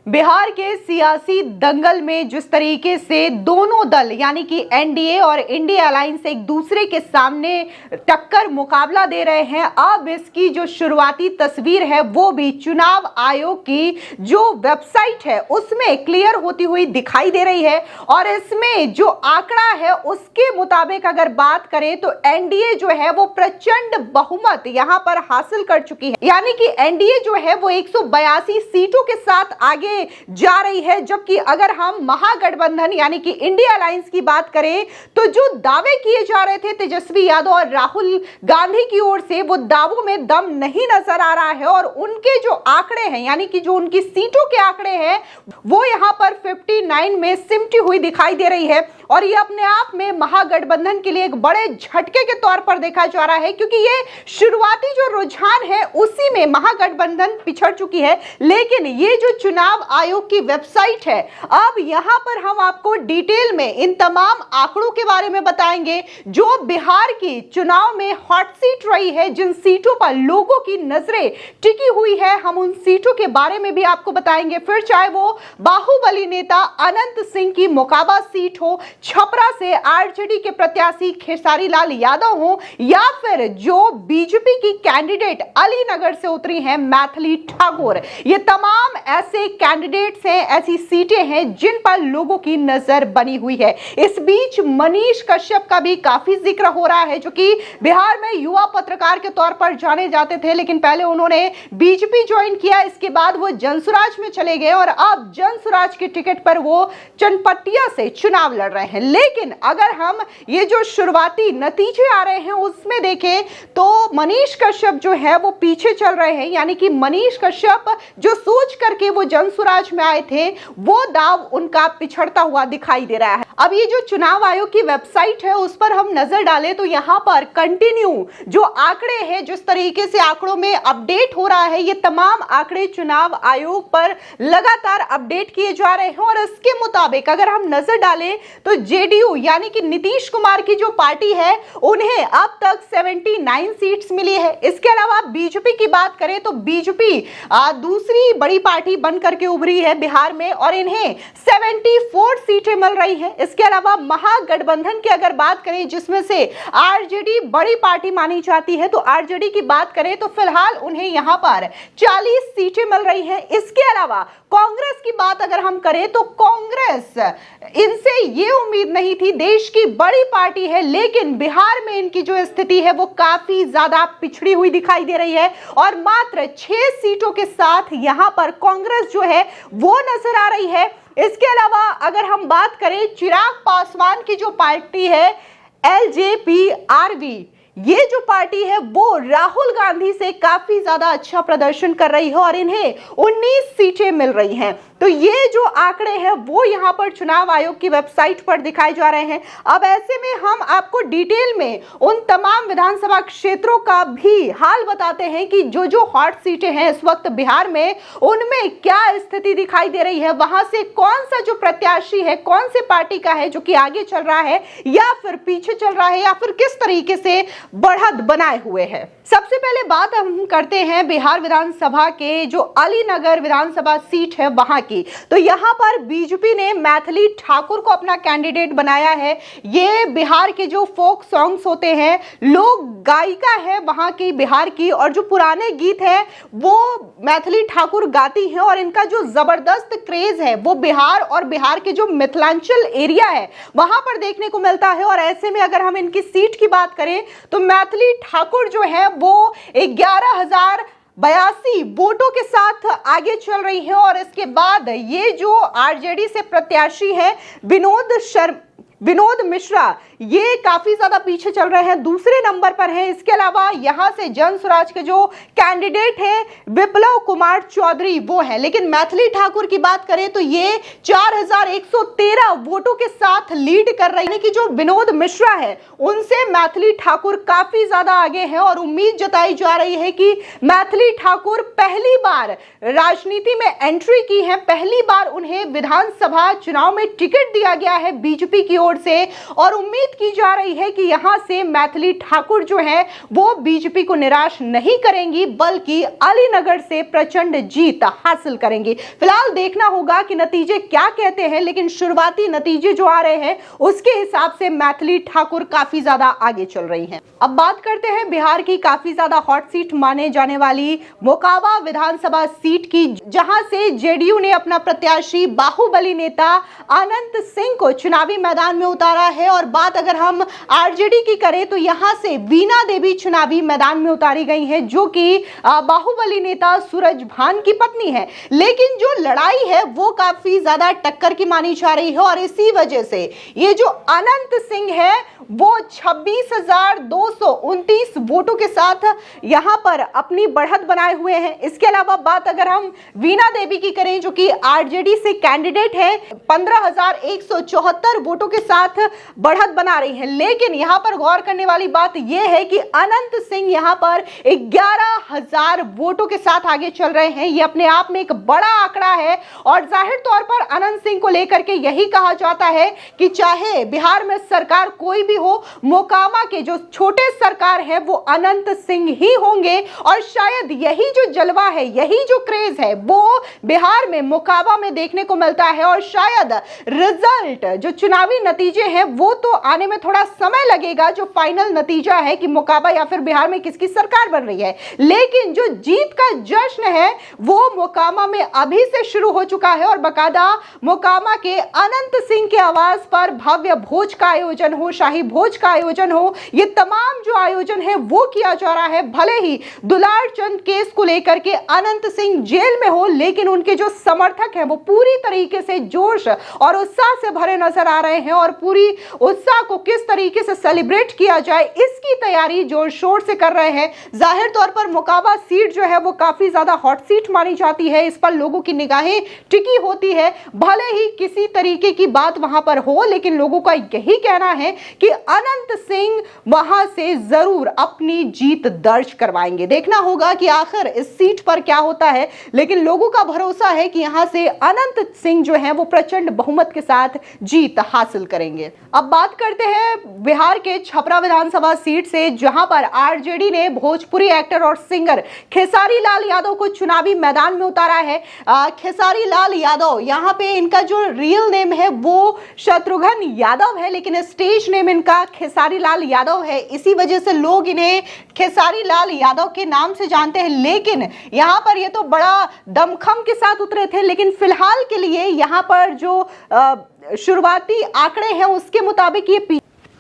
बिहार के सियासी दंगल में जिस तरीके से दोनों दल यानी कि एनडीए और इंडिया अलायंस एक दूसरे के सामने टक्कर मुकाबला दे रहे हैं, अब इसकी जो शुरुआती तस्वीर है वो भी चुनाव आयोग की जो वेबसाइट है उसमें क्लियर होती हुई दिखाई दे रही है। और इसमें जो आंकड़ा है उसके मुताबिक अगर बात करें तो एनडीए जो है वो प्रचंड बहुमत यहां पर हासिल कर चुकी है, यानी कि एनडीए जो है वो 182 सीटों के साथ आगे जा रही है। जबकि अगर हम महागठबंधन यानी कि इंडिया अलायंस की बात करें तो जो दावे किए जा रहे थे तेजस्वी यादव और राहुल गांधी की ओर से, वो दावों में दम नहीं नजर आ रहा है। और उनके जो आंकड़े हैं यानी कि जो उनकी सीटों के आंकड़े हैं वो यहां पर 59 में सिमटी हुई दिखाई दे रही है। और ये अपने आप में महागठबंधन के लिए एक बड़े झटके के तौर पर देखा जा रहा है, क्योंकि ये शुरुआती जो रुझान है उसी में महागठबंधन पिछड़ चुकी है। लेकिन ये जो चुनाव आयोग की वेबसाइट है, अब यहां पर हम आपको डिटेल में इन तमाम आंकड़ों के बारे में बताएंगे जो बिहार की चुनाव में हॉट सीट रही है, जिन सीटों पर लोगों की नजरें टिकी हुई है, हम उन सीटों के बारे में भी आपको बताएंगे। फिर चाहे वो बाहुबली नेता अनंत सिंह की मोकाबा सीट हो, छपरा से आरजेडी के प्रत्याशी खेसारी लाल यादव हो, या फिर जो बीजेपी की कैंडिडेट अलीनगर से उतरी हैं मैथिली ठाकुर, ये तमाम ऐसे कैंडिडेट्स हैं, ऐसी सीटें हैं जिन पर लोगों की नजर बनी हुई है। इस बीच मनीष कश्यप का भी काफी जिक्र हो रहा है, जो कि बिहार में युवा पत्रकार के तौर पर जाने जाते थे, लेकिन पहले उन्होंने बीजेपी ज्वाइन किया, इसके बाद वो जनसुराज में चले गए और अब जनसुराज के टिकट पर वो चनपटिया से चुनाव लड़ रहे हैं। लेकिन अगर हम ये जो शुरुआती नतीजे आ रहे हैं उसमें देखें तो मनीष कश्यप जो है वो पीछे चल रहे हैं, यानी कि मनीष कश्यप जो सोच करके वो जनसुराज में आए थे वो दाव उनका पिछड़ता हुआ दिखाई दे रहा है। अब ये जो चुनाव आयोग की वेबसाइट है उस पर हम नजर डालें तो यहाँ पर कंटिन्यू जो आंकड़े हैं, जिस तरीके से आंकड़ों में अपडेट हो रहा है, ये तमाम आंकड़े चुनाव आयोग पर लगातार अपडेट किए जा रहे हैं। और इसके मुताबिक अगर हम नजर डालें तो जेडीयू यानी कि नीतीश कुमार की जो पार्टी है उन्हें अब तक 79 सीट्स मिली है। इसके अलावा बीजेपी की बात करें तो बीजेपी दूसरी बड़ी पार्टी बनकर के उभरी है बिहार में और इन्हें 74 सीटें मिल रही हैं। इसके अलावा महागठबंधन की अगर बात करें जिसमें से आरजेडी बड़ी पार्टी मानी जाती है, तो आरजेडी की बात करें तो फिलहाल उन्हें यहां पर 40 सीटें मिल रही हैं। इसके अलावा कांग्रेस की बात अगर हम करें तो कांग्रेस, इनसे ये उम्मीद नहीं थी, देश की बड़ी पार्टी है लेकिन बिहार में इनकी जो स्थिति है वो काफी ज्यादा पिछड़ी हुई दिखाई दे रही है और मात्र 6 सीटों के साथ यहां पर कांग्रेस जो है वो नजर आ रही है। इसके अलावा अगर हम बात करें चिराग पासवान की जो पार्टी है एलजेपीआरवी, ये जो पार्टी है वो राहुल गांधी से काफी ज्यादा अच्छा प्रदर्शन कर रही है और इन्हें 19 सीटें मिल रही हैं। तो ये जो आंकड़े हैं वो यहाँ पर चुनाव आयोग की वेबसाइट पर दिखाए जा रहे हैं। अब ऐसे में हम आपको डिटेल में उन तमाम विधानसभा क्षेत्रों का भी हाल बताते हैं कि जो जो हॉट सीटें हैं इस वक्त बिहार में उनमें क्या स्थिति दिखाई दे रही है, वहां से कौन सा जो प्रत्याशी है, कौन से पार्टी का है जो कि आगे चल रहा है या फिर पीछे चल रहा है या फिर किस तरीके से बढ़त बनाए हुए है। सबसे पहले बात हम करते हैं बिहार विधानसभा के जो अलीनगर विधानसभा सीट है वहां की। तो यहां पर बीजेपी ने मैथिली ठाकुर को अपना कैंडिडेट बनाया है। ये बिहार के जो फोक सॉन्ग्स होते हैं, लोक गायिका है वहां की बिहार की, और जो पुराने गीत हैं वो मैथिली ठाकुर गाती हैं और इनका जो जबरदस्त क्रेज है वो बिहार और बिहार के जो मिथिलांचल एरिया है वहां पर देखने को मिलता है। और ऐसे में अगर हम इनकी सीट की बात करें तो मैथिली ठाकुर जो है वो 11,082 वोटों के साथ आगे चल रही है। और इसके बाद ये जो आरजेडी से प्रत्याशी है विनोद मिश्रा, ये काफी ज्यादा पीछे चल रहे हैं, दूसरे नंबर पर है। इसके अलावा यहां से जनसुराज के जो कैंडिडेट है विप्लव कुमार चौधरी वो है। लेकिन मैथिली ठाकुर की बात करें तो ये 4113 वोटों के साथ लीड कर रही है कि जो विनोद मिश्रा है उनसे मैथिली ठाकुर काफी ज्यादा आगे है। और उम्मीद जताई जा रही है कि मैथिली ठाकुर पहली बार राजनीति में एंट्री की है, पहली बार उन्हें विधानसभा चुनाव में टिकट दिया गया है बीजेपी की ओर से, और उम्मीद की जा रही है कि यहां से मैथिली ठाकुर जो है वो बीजेपी को निराश नहीं करेंगी, बल्कि अलीनगर से प्रचंड जीत हासिल करेंगी। फिलहाल देखना होगा कि नतीजे क्या कहते हैं, लेकिन शुरुआती नतीजे जो आ रहे हैं उसके हिसाब से मैथिली ठाकुर काफी ज्यादा आगे चल रही हैं। अब बात करते हैं बिहार की काफी ज्यादा हॉट सीट माने जाने वाली मोकामा विधानसभा सीट की, जहां से जेडीयू ने अपना प्रत्याशी बाहुबली नेता अनंत सिंह को चुनावी मैदान में उतारा है। और बात अगर हम आरजेडी की करें तो यहां से वीणा देवी चुनावी मैदान में उतारी गई है, जो कि बाहुबली नेता सूरजभान की पत्नी है। लेकिन जो लड़ाई है वो काफी ज्यादा टक्कर की मानी जा रही है, और इसी वजह से ये जो अनंत सिंह है वो 26,229 वोटों के साथ यहां पर अपनी बढ़त बनाए हुए हैं। इसके अलावा बात अगर हम वीणा देवी की करें, जो कि आरजेडी से कैंडिडेट है, 15,174 वोटों के साथ बढ़त बना रही है। लेकिन यहां पर गौर करने वाली बात यह है कि अनंत सिंह यहां पर 11,000 वोटों के साथ आगे चल रहे हैं। यह अपने आप में एक बड़ा आंकड़ा है, और जाहिर तौर पर अनंत सिंह को लेकर के यही कहा जाता है कि चाहे बिहार में सरकार कोई भी हो, मोकामा के जो छोटे सरकार है वो अनंत सिंह ही होंगे। और शायद यही जो जलवा है, यही जो क्रेज है वो बिहार में मोकामा में देखने को मिलता है। और शायद रिजल्ट जो चुनावी नतीजे हैं वो तो आने में थोड़ा समय लगेगा, जो फाइनल नतीजा है कि मोकामा या फिर बिहार में किसकी सरकार बन रही है, लेकिन जो जीत का जश्न है वो मोकामा में अभी से शुरू हो चुका है। और बकायदा मोकामा के अनंत सिंह के आवाज पर भव्य भोज का आयोजन हो, शाही भोज का आयोजन हो, ये तमाम जो आयोजन है वो किया जा रहा है। भले ही दुलार चंद केस को लेकर के अनंत सिंह जेल में हो, लेकिन उनके जो समर्थक हैं वो पूरी तरीके से जोश और उत्साह से भरे नजर आ रहे हैं, और पूरी उत्साह को किस तरीके से सेलिब्रेट किया जाए इसकी तैयारी जोर शोर से कर रहे हैं। जाहिर तौर पर मोकामा सीट जो है वो काफी ज्यादा हॉट सीट मानी जाती है, इस पर लोगों की निगाहें टिकी होती है। भले ही किसी तरीके की बात वहां पर हो, लेकिन लोगों का यही कहना है कि अनंत सिंह वहां से जरूर अपनी जीत दर्ज करवाएंगे। देखना होगा कि आखिर इस सीट पर क्या होता है, लेकिन लोगों का भरोसा है कि यहां से अनंत सिंह जो है वो प्रचंड बहुमत के साथ जीत हासिल करेंगे। अब बात करते हैं बिहार के छपरा विधानसभा सीट से, जहां पर आरजेडी ने भोजपुरी एक्टर और सिंगर खेसारी लाल यादव को चुनावी मैदान में उतारा है। खेसारी लाल यादव, यहां पे इनका जो रियल नेम है वो शत्रुघ्न यादव है, लेकिन स्टेज नेम इनका खेसारी लाल यादव है। इसी वजह से लोग इन्हें खेसारी लाल यादव के नाम से जानते हैं। लेकिन यहां पर ये तो बड़ा दमखम के साथ उतरे थे, लेकिन फिलहाल के लिए यहां पर जो शुरुआती आंकड़े हैं उसके मुताबिक ये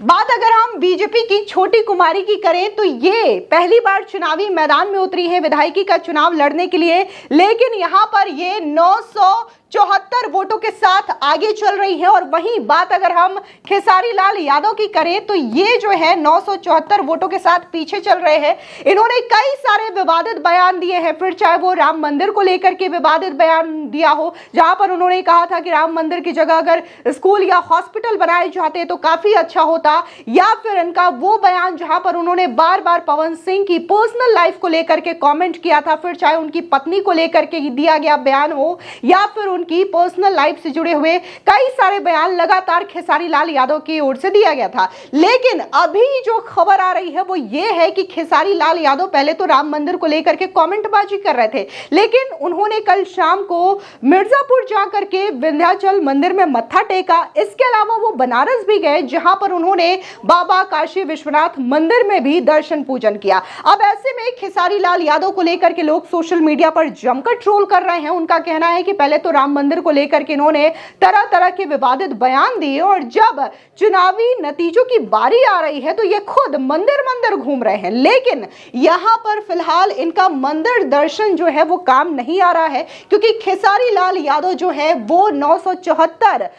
बात अगर हम बीजेपी की छोटी कुमारी की करें तो ये पहली बार चुनावी मैदान में उतरी है विधायकी का चुनाव लड़ने के लिए, लेकिन यहां पर ये 974 वोटों के साथ आगे चल रही है। और वहीं बात अगर हम खेसारी लाल यादव की करें तो ये जो है 974 वोटों के साथ पीछे चल रहे हैं। इन्होंने कई सारे विवादित बयान दिए हैं, फिर चाहे वो राम मंदिर को लेकर के विवादित बयान दिया हो, जहां पर उन्होंने कहा था कि राम मंदिर की जगह अगर स्कूल या हॉस्पिटल बनाए जाते तो काफी अच्छा होता, या फिर इनका वो बयान जहां पर उन्होंने बार बार पवन सिंह की पर्सनल लाइफ को लेकर के कमेंट किया था, फिर चाहे उनकी पत्नी को लेकर के दिया गया बयान हो या फिर उनकी पर्सनल लाइफ से जुड़े हुए कई सारे बयान लगातार खेसारी लाल यादव की ओर से दिया गया था। लेकिन अभी जो खबर आ रही है वो ये है कि खेसारी लाल यादव पहले तो राम मंदिर को लेकर के कमेंटबाजी कर रहे थे, लेकिन उन्होंने कल शाम को मिर्जापुर जाकर के विंध्याचल मंदिर में मत्था टेका। इसके अलावा वो बनारस भी गए, जहां पर उन्होंने बाबा काशी विश्वनाथ मंदिर में भी दर्शन पूजन किया। अब ऐसे में खेसारी लाल यादव को लेकर के लोग सोशल मीडिया पर जमकर ट्रोल कर रहे हैं। उनका कहना है कि पहले तो राम मंदिर को लेकर के इन्होंने तरह तरह के विवादित बयान दिए, और जब चुनावी नतीजों की बारी आ रही है तो ये खुद मंदिर मंदिर घूम रहे हैं। लेकिन यहां पर फिलहाल इनका मंदिर दर्शन जो है वो काम नहीं आ रहा है, क्योंकि खेसारी लाल यादव जो है वो 974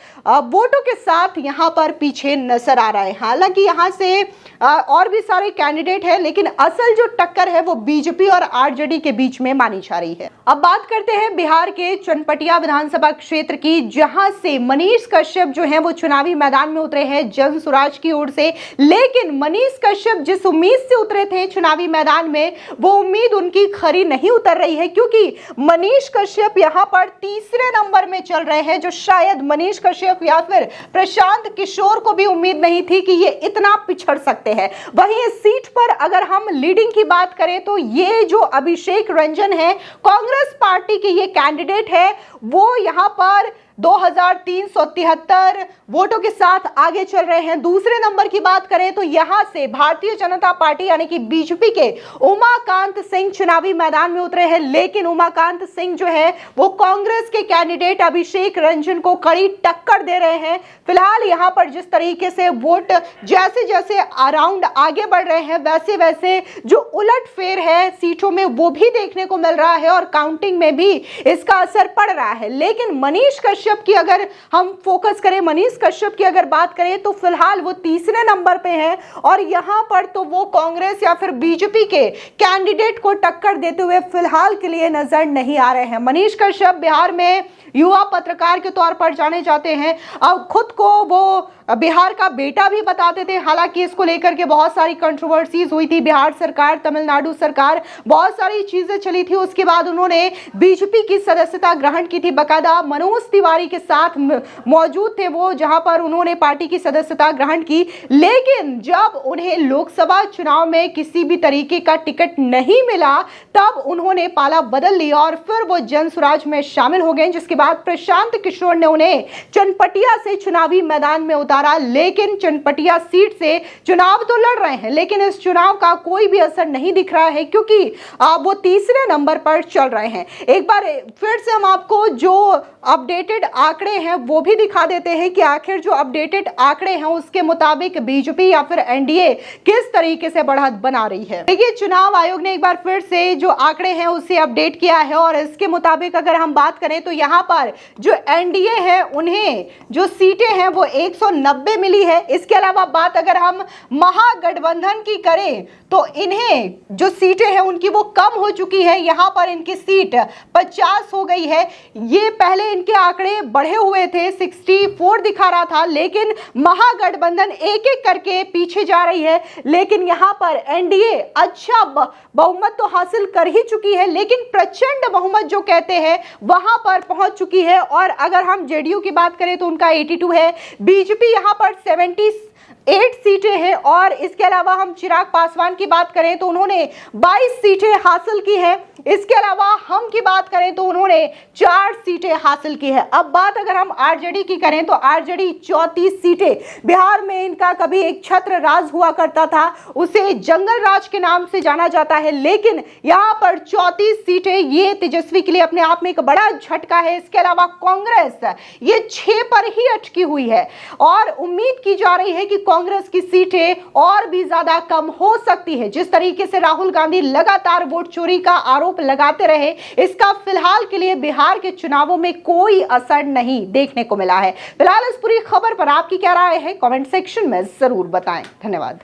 वोटों के साथ यहां पर पीछे नजर आ रहा है। हालांकि यहां से और भी सारे कैंडिडेट हैं, लेकिन असल जो टक्कर है वो बीजेपी और आरजेडी के बीच में मानी जा रही है। अब बात करते हैं बिहार के चनपटिया विधानसभा क्षेत्र की, जहां से मनीष कश्यप जो है वो चुनावी मैदान में उतरे हैं जन स्वराज की ओर से। लेकिन मनीष कश्यप जिस उम्मीद से उतरे थे चुनावी मैदान में, वो उम्मीद उनकी खरी नहीं उतर रही है, क्योंकि मनीष कश्यप यहां पर तीसरे नंबर में चल रहे हैं, जो शायद मनीष कश्यप या फिर प्रशांत किशोर को भी उम्मीद नहीं थी कि ये इतना पिछड़ सकते हैं। वहीं इस सीट पर अगर हम लीडिंग की बात करें तो ये जो अभिषेक रंजन है, कांग्रेस पार्टी के ये कैंडिडेट है, वो यहां पर 2373 वोटों के साथ आगे चल रहे हैं। दूसरे नंबर की बात करें तो यहां से भारतीय जनता पार्टी यानी कि बीजेपी के उमाकांत सिंह चुनावी मैदान में उतरे हैं, लेकिन उमाकांत सिंह जो है वो कांग्रेस के कैंडिडेट अभिषेक रंजन को कड़ी टक्कर दे रहे हैं। फिलहाल यहां पर जिस तरीके से वोट जैसे जैसे अराउंड आगे बढ़ रहे हैं, वैसे वैसे जो उलटफेर है सीटों में वो भी देखने को मिल रहा है और काउंटिंग में भी इसका असर पड़ रहा है। लेकिन मनीष कश्यप की अगर हम फोकस करें, मनीष कश्यप की अगर बात करें तो फिलहाल वो तीसरे नंबर पे हैं और यहां पर तो वो कांग्रेस या फिर बीजेपी के कैंडिडेट को टक्कर देते हुए फिलहाल के लिए नजर नहीं आ रहे हैं। मनीष कश्यप बिहार में युवा पत्रकार के तौर पर जाने जाते हैं। अब खुद को वो बिहार का बेटा भी बताते थे। हालांकि इसको लेकर के बहुत सारी कंट्रोवर्सीज हुई थी, बिहार सरकार, तमिलनाडु सरकार, बहुत सारी चीजें चली थी। उसके बाद उन्होंने बीजेपी की सदस्यता ग्रहण की थी, बकायदा मनोज तिवारी के साथ मौजूद थे वो, जहां पर उन्होंने पार्टी की सदस्यता ग्रहण की। लेकिन जब उन्हें लोकसभा चुनाव में किसी भी तरीके का टिकट नहीं मिला, तब उन्होंने पाला बदल लिया और फिर वो जन स्वराज में शामिल हो गए, जिसके बाद प्रशांत किशोर ने उन्हें चनपटिया से चुनावी मैदान में उतारा। लेकिन चनपटिया सीट से चुनाव तो लड़ रहे हैं, लेकिन इस चुनाव का कोई भी असर नहीं दिख रहा है, क्योंकि वो तीसरे नंबर पर चल रहे हैं। एक बार फिर से हम आपको जो अपडेटेड आंकड़े हैं वो भी दिखा देते हैं कि आखिर जो अपडेटेड आंकड़े हैं उसके मुताबिक बीजेपी या फिर एनडीए किस तरीके से बढ़त बना रही है। देखिए, चुनाव आयोग ने एक बार फिर से जो आंकड़े हैं उसे अपडेट किया है और इसके मुताबिक अगर हम बात करें तो यहाँ पर जो एनडीए है उन्हें जो सीटें हैं वो 190 मिली है। इसके अलावा बात अगर हम महागठबंधन की करें तो इन्हें जो सीटें हैं उनकी वो कम हो चुकी है, यहाँ पर इनकी सीट 50 हो गई है। ये पहले इनके आंकड़े बढ़े हुए थे, 64 दिखा रहा था, लेकिन महागठबंधन एक एक करके पीछे जा रही है। लेकिन यहाँ पर एनडीए अच्छा बहुमत तो हासिल कर ही चुकी है, लेकिन प्रचंड बहुमत जो कहते हैं वहां पर पहुंच चुकी है। और अगर हम जेडीयू की बात करें तो उनका 82 है, बीजेपी यहाँ पर 78 सीटें हैं और इसके अलावा हम चिराग पासवान की बात करें तो उन्होंने 22 सीटें हासिल की हैं। इसके अलावा हम की बात करें तो उन्होंने 4 सीटें हासिल की है। अब बात अगर हम आरजेडी की करें तो आरजेडी 34 सीटें, बिहार में इनका कभी एक छत्र राज हुआ करता था, उसे जंगल राज के नाम से जाना जाता है, लेकिन यहाँ पर 34 सीटें, ये तेजस्वी के लिए अपने आप में एक बड़ा झटका है। इसके अलावा कांग्रेस ये 6 पर ही अटकी हुई है और उम्मीद की जा रही है कि कांग्रेस की सीटें और भी ज्यादा कम हो सकती है। जिस तरीके से राहुल गांधी लगातार वोट चोरी का आरोप लगाते रहे, इसका फिलहाल के लिए बिहार के चुनावों में कोई असर नहीं देखने को मिला है। फिलहाल इस पूरी खबर पर आपकी क्या राय है, कमेंट सेक्शन में जरूर बताएं। धन्यवाद।